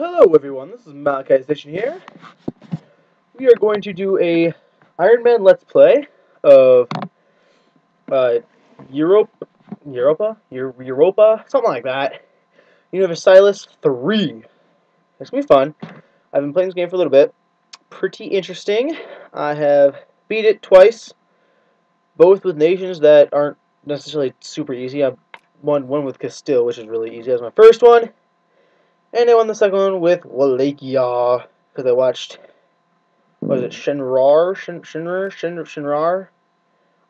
Hello everyone, this is Malachi Station here. We are going to do a Iron Man Let's Play of uh, Europa, something like that. Universalis 3. It's gonna be fun. I've been playing this game for a little bit. Pretty interesting. I have beat it twice, both with nations that aren't necessarily super easy. I've won one with Castile, which is really easy. That was my first one. And I won the second one with Wallachia, because I watched, what is it, Shinrar?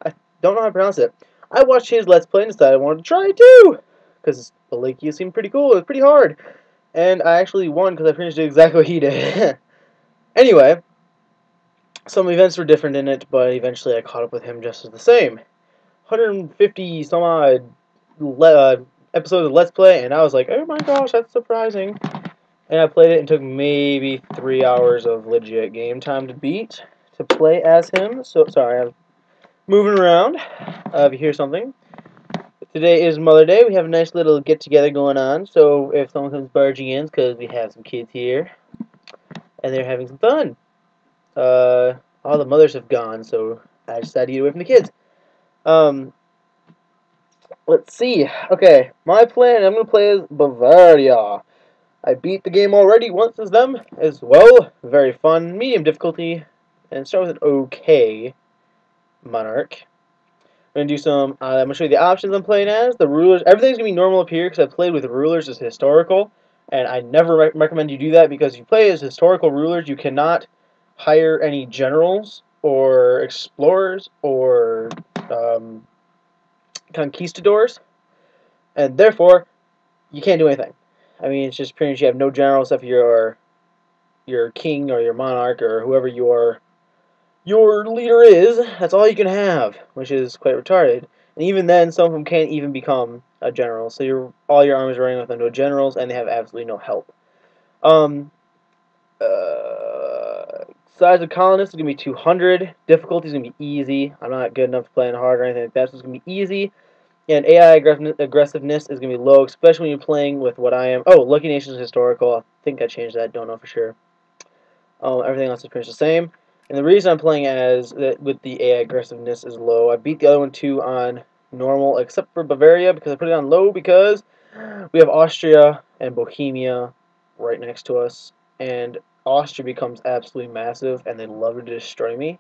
I don't know how to pronounce it. I watched his Let's Play and decided I wanted to try it too, because Wallachia seemed pretty cool. It was pretty hard. And I actually won because I pretty much did exactly what he did. Anyway, some events were different in it, but eventually I caught up with him just as the same. 150 some odd episodes of Let's Play, and I was like, oh my gosh, that's surprising. And I played it and took maybe 3 hours of legit game time to beat, to play as him. So, sorry, I'm moving around. If you hear something. Today is Mother Day. We have a nice little get-together going on. So, if someone comes barging in, it's because we have some kids here. And they're having some fun. All the mothers have gone, so I decided to get away from the kids. Let's see. Okay, my plan, I'm going to play as Bavaria. I beat the game already once as them as well. Very fun, medium difficulty, and start with an okay monarch. I'm gonna do some. I'm gonna show you the options I'm playing as. The rulers, everything's gonna be normal up here because I played with rulers as historical, and I never recommend you do that because if you play as historical rulers, you cannot hire any generals or explorers or conquistadors, and therefore you can't do anything. I mean, it's just pretty much you have no generals except for your king or your monarch or whoever your leader is. That's all you can have, which is quite retarded. And even then, some of them can't even become a general. So all your armies are running with no generals, and they have absolutely no help. Size of colonists is gonna be 200. Difficulty is gonna be easy. I'm not good enough to play on hard or anything like that, so it's gonna be easy. And AI aggressiveness is going to be low, especially when you're playing with what I am. Oh, Lucky Nation is historical. I think I changed that. Don't know for sure. Everything else is pretty much the same. And the reason I'm playing as with the AI aggressiveness is low. I beat the other one too on normal, except for Bavaria because I put it on low because we have Austria and Bohemia right next to us. And Austria becomes absolutely massive, and they love to destroy me.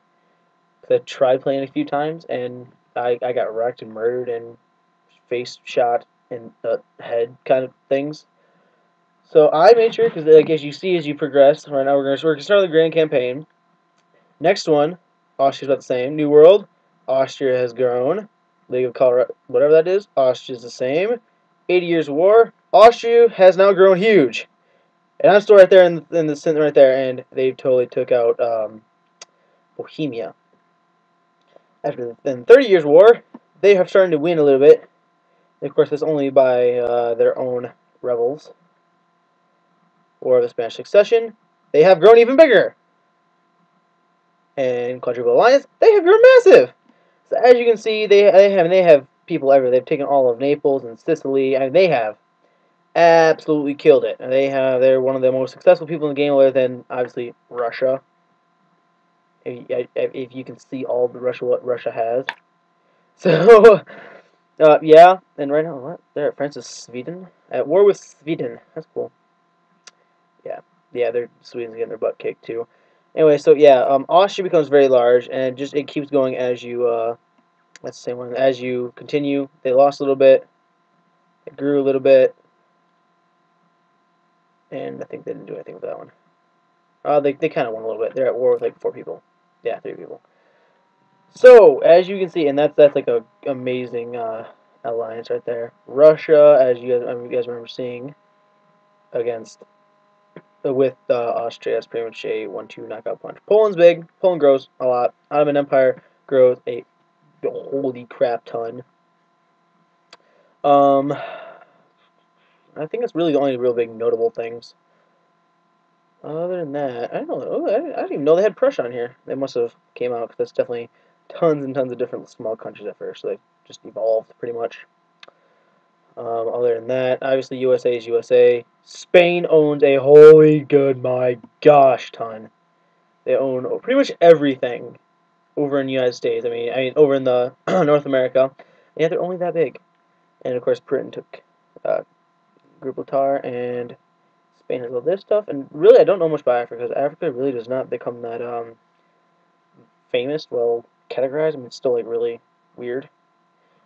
I tried playing a few times, and I got wrecked and murdered and face shot in the head kind of things. So I made sure, because like as you see as you progress, right now we're gonna start the grand campaign. Next one, Austria's about the same. New World, Austria has grown. League of Colorado, whatever that is, Austria's the same. 80 Years of War, Austria has now grown huge. And I'm still right there in the center right there, and they totally took out Bohemia. After the 30 Years War, they have started to win a little bit. Of course, that's only by their own rebels. War of the Spanish Succession, they have grown even bigger. And Quadruple Alliance, they have grown massive. So as you can see, they have people everywhere. They've taken all of Naples and Sicily, and they have absolutely killed it. And they're one of the most successful people in the game, other than obviously Russia. If you can see all the what Russia has. So. Yeah, and right now, what? They're at France with Sweden? At war with Sweden. That's cool. Yeah, Sweden's getting their butt kicked, too. Anyway, so yeah, Austria becomes very large, and it keeps going as you, that's the same one, as you continue. They lost a little bit, it grew a little bit, and I think they didn't do anything with that one. They kind of won a little bit. They're at war with, like, 4 people. Yeah, 3 people. So, as you can see, and that's like a amazing, alliance right there. Russia, as you guys remember seeing, against with Austria, is pretty much a 1-2 knockout punch. Poland's big. Poland grows a lot. Ottoman Empire grows a holy crap ton. I think that's really the only real big notable things. Other than that, I don't know. Oh, I didn't even know they had Prussia on here. They must have came out because that's definitely tons and tons of different small countries at first. So they just evolved pretty much. Other than that, obviously USA is USA. Spain owns a holy good my gosh ton. They own pretty much everything over in the United States. I mean over in the North America. And yet they're only that big. And of course Britain took uh, Gibraltar, and Spain has all this stuff. And really, I don't know much about Africa because Africa really does not become that famous, well categorized. I mean, it's still like really weird.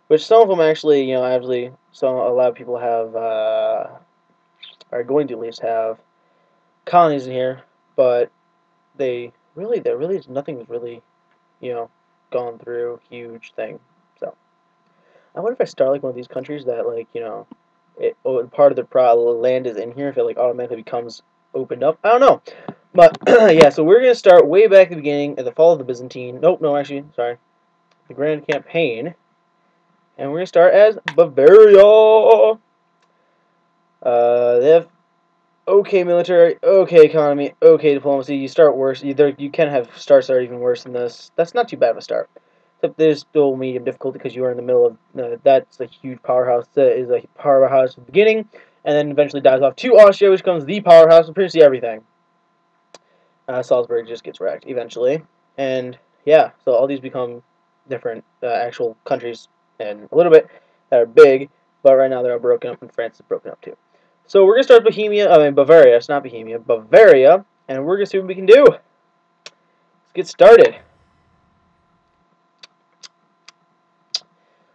Which some of them actually, obviously, some a lot of people have are going to at least have colonies in here, but there really is nothing that's really, you know, gone through huge thing. So I wonder if I start like one of these countries that like part of the land is in here, if it like automatically becomes opened up. I don't know, but yeah. So we're gonna start way back at the beginning at the fall of the Byzantine. Nope, no, actually, sorry, the Grand Campaign, and we're gonna start as Bavaria. They have okay military, okay economy, okay diplomacy. You start worse. You can have starts that are even worse than this. That's not too bad of a start. Except there's still medium difficulty because you are in the middle of that's a huge powerhouse. That is a powerhouse at the beginning, and then eventually dies off to Austria, which becomes the powerhouse of pretty much everything. Salzburg just gets wrecked eventually, and yeah, so all these become different actual countries and a little bit that are big, but right now they're all broken up, and France is broken up too. So we're gonna start with Bavaria. It's not Bohemia, Bavaria, and we're gonna see what we can do. Let's get started.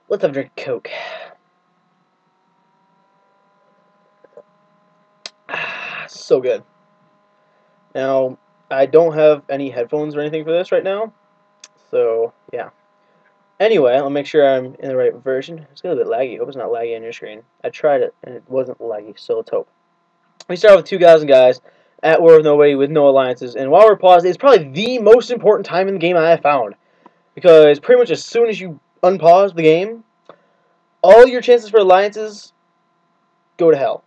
Let's have a drink of Coke. So good. Now, I don't have any headphones or anything for this right now, so yeah. Anyway, I'll make sure I'm in the right version. It's a little bit laggy. I hope it's not laggy on your screen. I tried it, and it wasn't laggy, so let's hope. We start with 2,000 guys at war with nobody, with no alliances, and while we're paused, it's probably the most important time in the game I have found. Because pretty much as soon as you unpause the game, all your chances for alliances go to hell.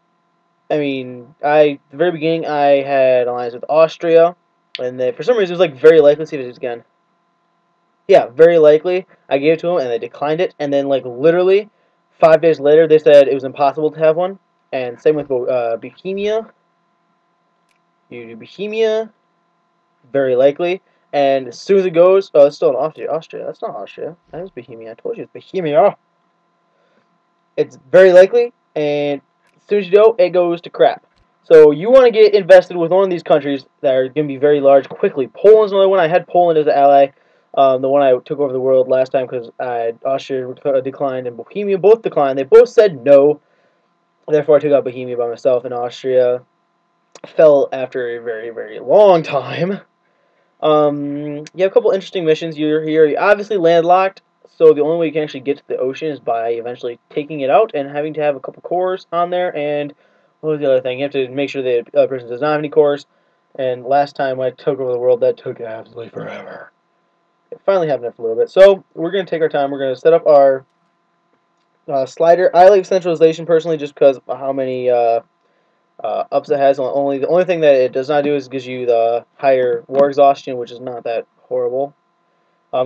I mean, at the very beginning, I had an alliance with Austria, and for some reason, it was like very likely. Let's see if it is again. Yeah, very likely. I gave it to them, and they declined it. And then, like, literally, 5 days later, they said it was impossible to have one. And same with Bohemia. You do Bohemia, very likely. And as soon as it goes, oh, it's still in Austria. Austria, that's not Austria. That is Bohemia. I told you it's Bohemia. It's very likely, and as soon as you go, it goes to crap. So you want to get invested with one of these countries that are going to be very large quickly. Poland's another one. I had Poland as an ally. The one I took over the world last time because Austria declined and Bohemia both declined. They both said no. Therefore, I took out Bohemia by myself, and Austria fell after a very, very long time. You have a couple interesting missions. You're here. You're obviously landlocked, so the only way you can actually get to the ocean is by eventually taking it out and having to have a couple cores on there. And what was the other thing? You have to make sure the other person does not have any cores. And last time I took over the world, that took absolutely forever. It finally happened after a little bit. So we're going to take our time. We're going to set up our slider. I like centralization personally just because of how many ups it has. The only thing that it does not do is gives you the higher war exhaustion, which is not that horrible.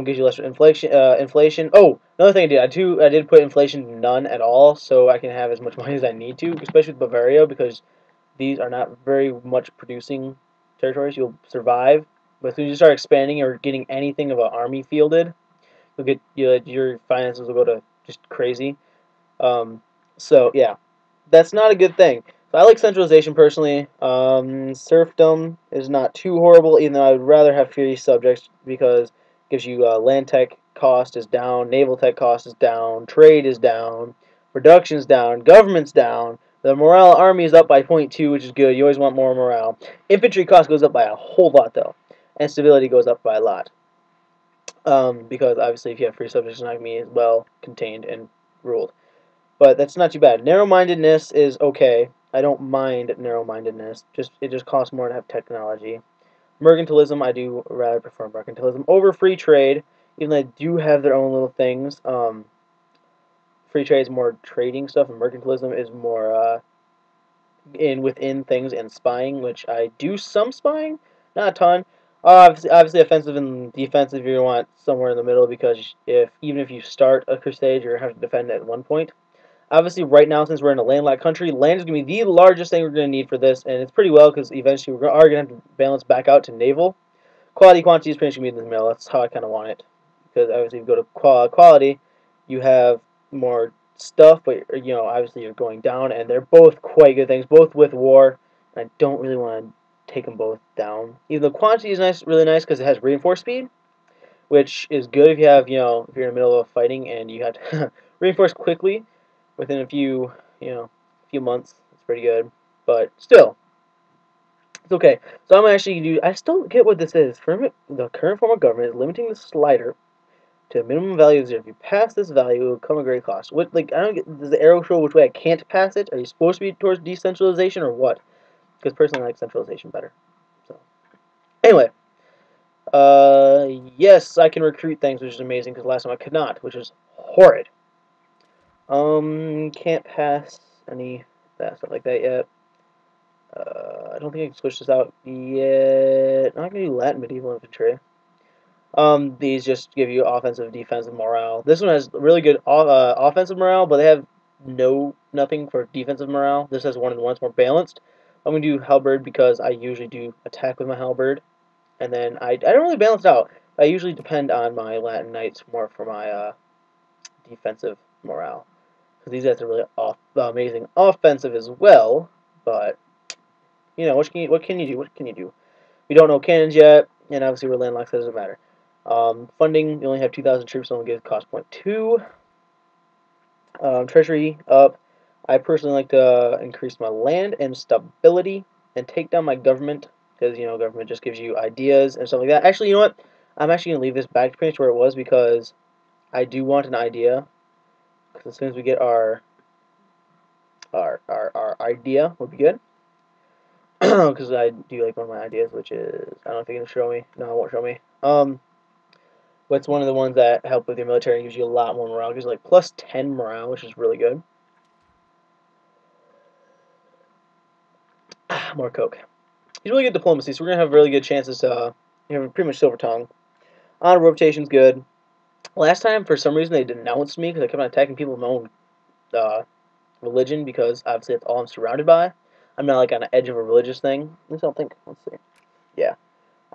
Gives you less inflation. Inflation. Oh, another thing I did. I did put inflation none at all, so I can have as much money as I need to, especially with Bavaria, because these are not very much producing territories. You'll survive, but as soon as you start expanding or getting anything of an army fielded, you'll get your finances will go to just crazy. Um, so yeah, that's not a good thing. So I like centralization personally. Serfdom is not too horrible, even though I would rather have free subjects because it gives you land tech cost is down, naval tech cost is down, trade is down, production's down, government's down. The morale army is up by 0.2, which is good. You always want more morale. Infantry cost goes up by a whole lot though, and stability goes up by a lot. Because obviously if you have free subjects, it's not going to be as well contained and ruled. But that's not too bad. Narrow-mindedness is okay. I don't mind narrow-mindedness. It just costs more to have technology. Mercantilism, I do rather prefer mercantilism over free trade, even though they do have their own little things. Free trade is more trading stuff, and mercantilism is more within things and spying, which I do some spying, not a ton. Obviously, offensive and defensive, you want somewhere in the middle because even if you start a crusade, you're gonna have to defend at one point. Obviously, right now, since we're in a landlocked country, land is going to be the largest thing we're going to need for this, and it's pretty well because eventually we are going to have to balance back out to naval. Quality quantity is pretty much going to be in the middle. That's how I kind of want it. Because obviously, if you go to quality, you have more stuff, but you know, obviously, you're going down, and they're both quite good things, both with war. And I don't really want to take them both down. Even though quantity is nice, really nice because it has reinforced speed, which is good if you have, you know, if you're in the middle of fighting and you have to reinforce quickly within a few, you know, few months. It's pretty good, but still. It's okay. So I'm actually do. I still get what this is. The current form of government is limiting the slider to a minimum value of 0. If you pass this value, it will come at great cost. What, like, I don't get. Does the arrow show which way I can't pass it? Are you supposed to be towards decentralization or what? Because personally, I like centralization better. So anyway, yes, I can recruit things, which is amazing. Because last time I could not, which is horrid. Can't pass any that stuff like that yet. I don't think I can switch this out yet. I'm not gonna do Latin medieval infantry. These just give you offensive, defensive morale. This one has really good offensive morale, but they have nothing for defensive morale. This has 1 and 1. It's more balanced. I'm gonna do halberd because I usually do attack with my halberd, and then I don't really balance it out. I usually depend on my Latin knights more for my defensive morale. Because these guys are really amazing offensive as well, but you know, what can you do? What can you do? We don't know cannons yet, and obviously we're landlocked, so it doesn't matter. Funding, we only have 2,000 troops, so only give cost 0.2. Treasury up. I personally like to increase my land and stability and take down my government, because, you know, government just gives you ideas and stuff like that. Actually, you know what? I'm actually going to leave this back to pretty much where it was, because I do want an idea. Because as soon as we get our idea, will be good. Because I do like one of my ideas, which is, I don't know if you're going to show me. No, it won't show me. What's one of the ones that help with your military and gives you a lot more morale. It gives you like plus 10 morale, which is really good. More coke. He's really good diplomacy, so we're going to have really good chances to have pretty much silver tongue. Honor rotation's good. Last time, for some reason, they denounced me because I kept on attacking people with my own religion, because obviously that's all I'm surrounded by. I'm not like on the edge of a religious thing. At least I don't think. Let's see. Yeah.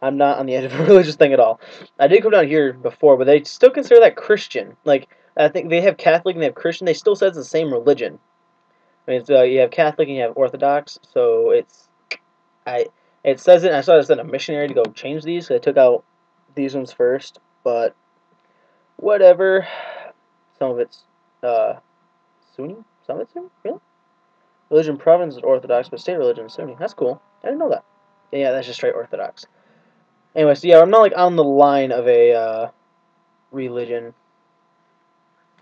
I'm not on the edge of a religious thing at all. I did come down here before, but they still consider that Christian. Like, I think they have Catholic and they have Christian. They still say it's the same religion. I mean, it's, you have Catholic and you have Orthodox, so it's... It says it, and I saw it sent a missionary to go change these, so I took out these ones first, but whatever. Some of it's Sunni? Some of it's Sunni? Really? Religion province is Orthodox, but state religion is Sunni. That's cool. I didn't know that. Yeah, that's just straight Orthodox. Anyway, so yeah, I'm not like on the line of a religion,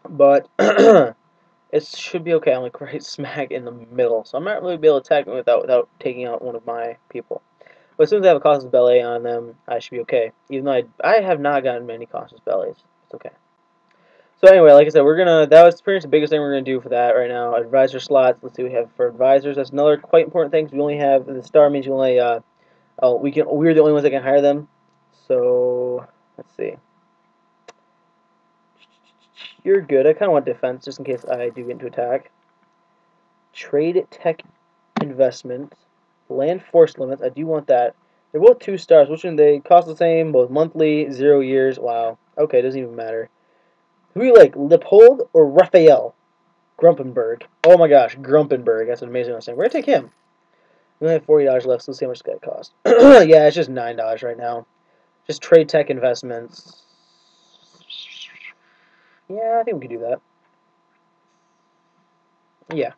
but it should be okay. I'm like right smack in the middle, so I'm not really be able to attack them without taking out one of my people. But as soon as I have a casus belli on them, I should be okay. Even though I have not gotten many casus bellis, it's okay. So anyway, like I said, that was pretty much the biggest thing we're gonna do for that right now. Advisor slots. Let's see what we have for advisors. That's another quite important thing. We only have the star means you only we're the only ones that can hire them. So let's see. You're good. I kind of want defense just in case I do get into attack. Trade tech investment. Land force limits. I do want that. They're both 2 stars. Which one they cost the same? Both monthly, 0 years. Wow. Okay, doesn't even matter. Who do you like, Leopold or Raphael? Grumpenberg. Oh my gosh, Grumpenberg. That's an amazing name. We're gonna take him. We only have $40 left, so let's see how much that costs. Yeah, it's just $9 right now. Just trade tech investments. Yeah, I think we can do that. Yeah,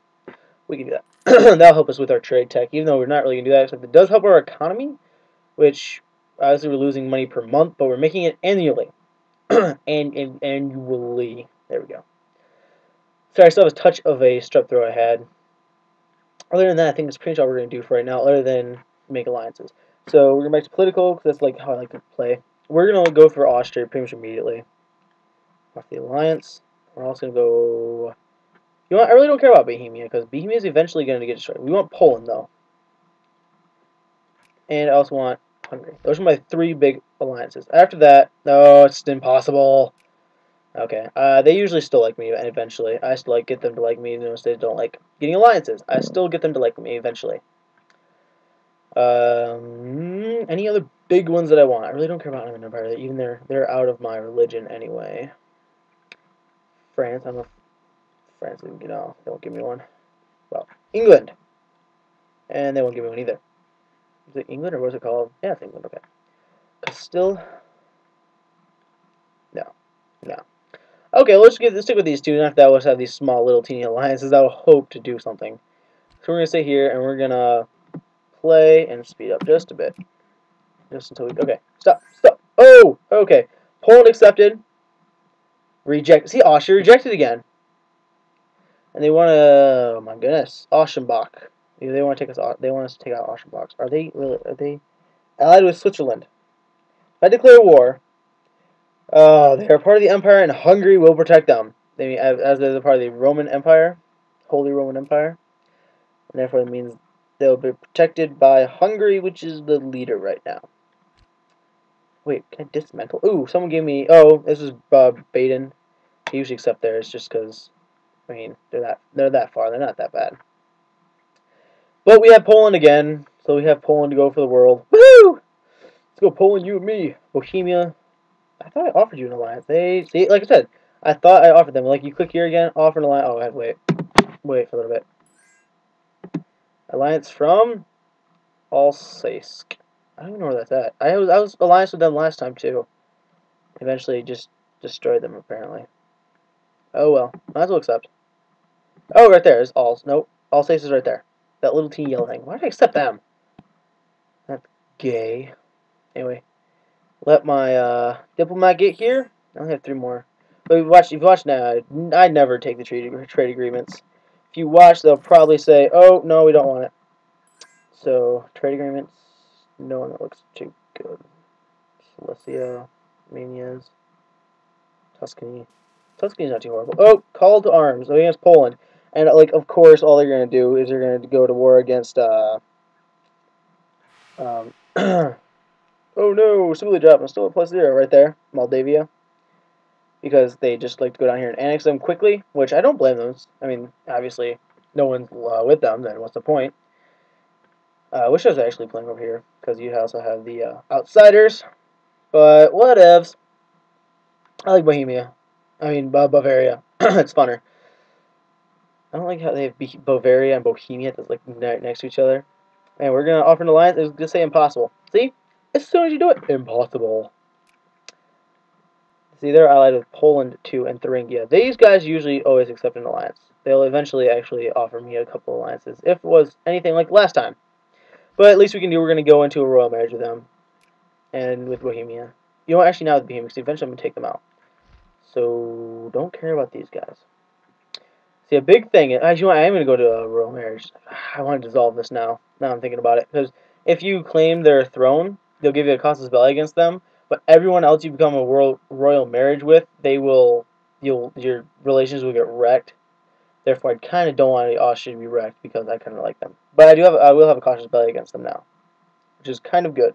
we can do that. That'll help us with our trade tech, even though we're not really going to do that. Except it does help our economy, which obviously we're losing money per month, but we're making it annually. Annually. There we go. Sorry, I still have a touch of a strep throat I had. Other than that, I think that's pretty much all we're going to do for right now, other than make alliances. So we're going back to political, because that's like how I like to play. We're going to go for Austria pretty much immediately. Off the alliance. We're also going to go... You know what? I really don't care about Bohemia, because Bohemia is eventually going to get destroyed. We want Poland, though. And I also want Hungary. Those are my 3 big alliances. After that, no, it's impossible. Okay. They usually still like me, and eventually, I still get them to like me, even if they don't like getting alliances. I still get them to like me eventually. Any other big ones that I want? I really don't care about Ottoman Empire. Even they're out of my religion anyway. France, I don't know if France, they won't give me one. Well, England, and they won't give me one either. Is it England or what was it called? Yeah, it's England. Okay. Still, no, no. Okay, let's stick with these two. Not that we'll have these small little teeny alliances that will hope to do something. So we're gonna sit here and we're gonna play and speed up just a bit, just until we. Okay, stop. Oh, okay. Poland accepted. Reject. See, Austria rejected again. And they want to. Oh my goodness, Aschenbach. They want to take us. They want us to take out Aschenbach. Are they really? Are they allied with Switzerland? If I declare war, they are part of the empire, and Hungary will protect them. They, as they're part of the Roman Empire, Holy Roman Empire, and therefore it means they'll be protected by Hungary, which is the leader right now. Wait, can I dismantle? Ooh, someone gave me. Oh, this is Baden. I usually accept theirs just because. I mean, they're that far. They're not that bad. But we have Poland again, so we have Poland to go for the world. Woohoo! Let's go Poland, you and me. Bohemia. I thought I offered you an alliance. They see, like I said, I thought I offered them. Like you click here again, offer an alliance. Oh, wait for a little bit. Alliance from Alsace. I don't even know where that's at. I was alliance with them last time too. Eventually, just destroyed them apparently. Oh well, might as well accept. Oh, right there is Alsace. Nope, Alsace is right there. That little teeny yellow thing. Why did I accept them? That's gay. Anyway, let my diplomat get here. I only have 3 more. But if you watch now, I never take the trade agreements. If you watch, they'll probably say, "Oh no, we don't want it." So trade agreements, no one that looks too good. Silesia, Manias, Tuscany. Tuscany's not too horrible. Oh, call to arms against Poland, and like of course, all they're gonna do is they're gonna go to war against oh no, simply drop. I'm still at +0 right there, Moldavia. Because they just like to go down here and annex them quickly, which I don't blame them. I mean, obviously, no one's with them, then what's the point? I wish I was actually playing over here, because you also have the outsiders, but whatevs. I like Bohemia. I mean, Bavaria. It's funner. I don't like how they have Bavaria and Bohemia that's like next to each other. And we're going to offer an alliance. It's going to say impossible. See? As soon as you do it, impossible. See, they're allied with Poland too and Thuringia. These guys usually always accept an alliance. They'll eventually actually offer me a couple alliances if it was anything like last time. But at least we can do. We're going to go into a royal marriage with them and with Bohemia. You know, actually now with Bohemia, because eventually I'm going to take them out. So don't care about these guys. See, a big thing. Actually, I am going to go to a royal marriage. I want to dissolve this now. Now I'm thinking about it, because if you claim their throne, they'll give you a casus belli against them. But everyone else you become a royal marriage with, your relations will get wrecked. Therefore, I kind of don't want Austria to be wrecked because I kind of like them. But I will have a casus belli against them now, which is kind of good.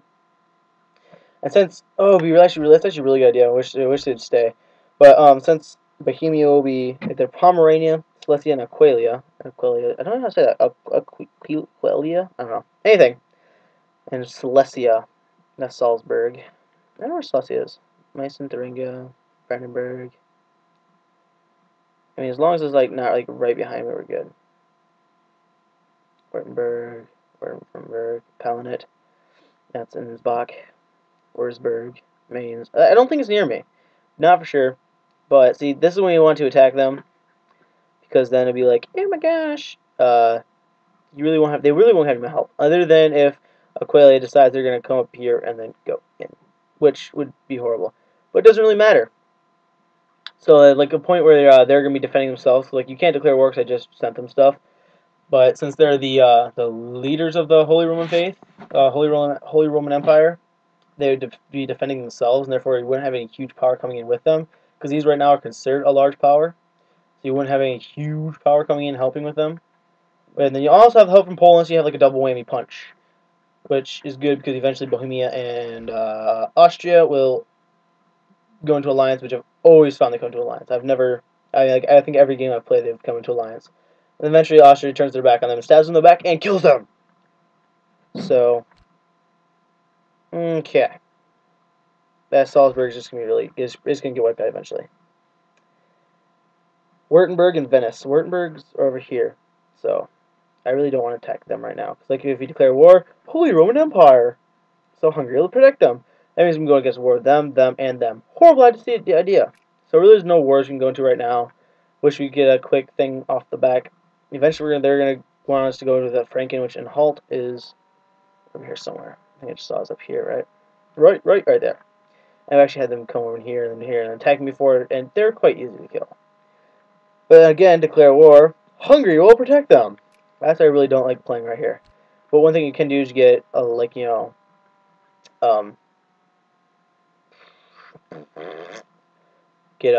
And since that's actually a really good idea. I wish they'd stay. But since Bohemia will be either Pomerania, Silesia, and Aquileia. I don't know how to say that. Aquileia? I don't know. Anything. And Silesia. That's Salzburg. I don't know where Silesia is. Meissen, Thuringia, Brandenburg. I mean, as long as it's like not like right behind me, we're good. Wurtemberg, Palanet. That's Innsbach, Wurzburg, Mainz. I don't think it's near me. Not for sure. But see, this is when you want to attack them, because then it'll be like, oh my gosh, they really won't have any help, other than if Aquileia decides they're gonna come up here and then go in, which would be horrible. But it doesn't really matter. So like a point where they're gonna be defending themselves, like you can't declare war because I just sent them stuff. But since they're the leaders of the Holy Roman Faith, Holy Roman Empire, they would be defending themselves, and therefore you wouldn't have any huge power coming in with them, because these right now are considered a large power. So you wouldn't have any huge power coming in helping with them. And then you also have help from Poland, so you have like a double whammy punch, which is good because eventually Bohemia and Austria will go into alliance, which I've always found they come into alliance. I think every game I've played, they've come into alliance. And eventually Austria turns their back on them and stabs them in the back and kills them. So, okay. That Salzburg is just going to be is going to get wiped out eventually. Württemberg and Venice. Württemberg's over here. So, I really don't want to attack them right now. Because like, if you declare war, Holy Roman Empire. So Hungary will protect them. That means we can go against war with them, and them. Horrible idea. So really there's no wars we can go into right now. Wish we could get a quick thing off the back. Eventually they're going to want us to go to the Franken, which in Halt is over here somewhere. I think I just saw us up here, right? Right there. I've actually had them come over here and attack me before, and they're quite easy to kill. But again, declare war. Hungary will protect them. That's why I really don't like playing right here. But one thing you can do is get get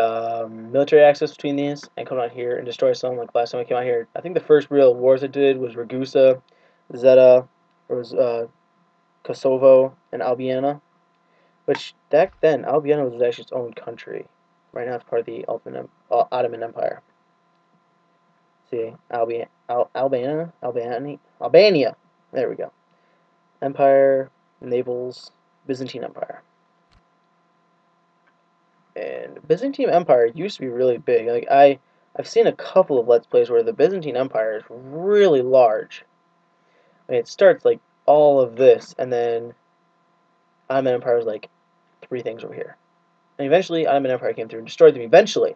military access between these and come out here and destroy some. Like last time I came out here, I think the first real wars I did was Ragusa, Zeta, or was Kosovo, and Albania. Which back then, Albania was actually its own country. Right now, it's part of the Ottoman Empire. See, Albania. There we go. Empire, Naples, Byzantine Empire. And Byzantine Empire used to be really big. Like I've seen a couple of Let's Plays where the Byzantine Empire is really large. I mean, it starts like all of this, and then Ottoman Empire was like 3 things over here. And eventually, Ottoman Empire came through and destroyed them eventually,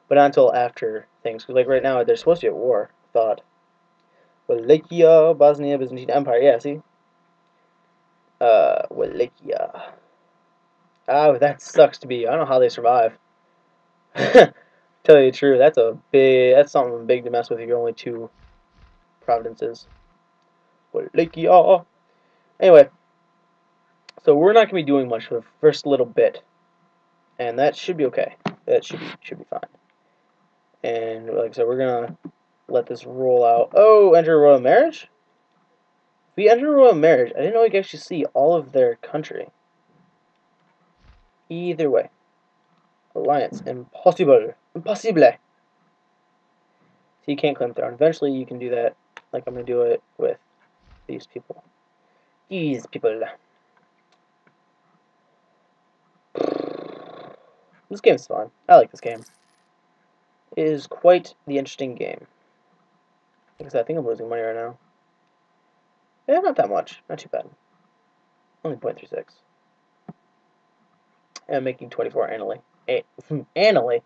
but not until after things. Because like right now, they're supposed to be at war. I thought. Wallachia, Bosnia, Byzantine Empire. Yeah, see. Wallachia. Oh, that sucks to be. I don't know how they survive. Tell you the truth, that's something big to mess with if you're only 2 provinces. Wallachia. Anyway, so we're not gonna be doing much for the first little bit, and that should be okay. That should be fine. And like I said, we're gonna let this roll out. Oh, enter a royal marriage. If we enter a royal marriage, I didn't know we could actually see all of their country. Either way, alliance impossible. So you can't claim throne. Eventually, you can do that. Like I'm gonna do it with these people. These people. This game's fun. I like this game. It is quite the interesting game. Because I think I'm losing money right now. Yeah, not that much. Not too bad. Only 0.36. And I'm making 24 annually. Annually.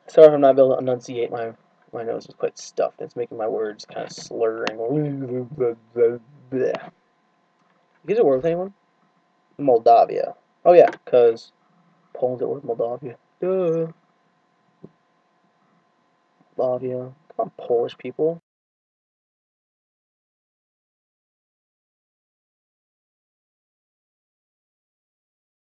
Sorry if I'm not able to enunciate. My nose is quite stuffed. It's making my words kind of slurring. You guys at war with anyone? Moldavia. Oh yeah, because Poland's at war with Moldavia. Duh. Moldavia. Come on, Polish people.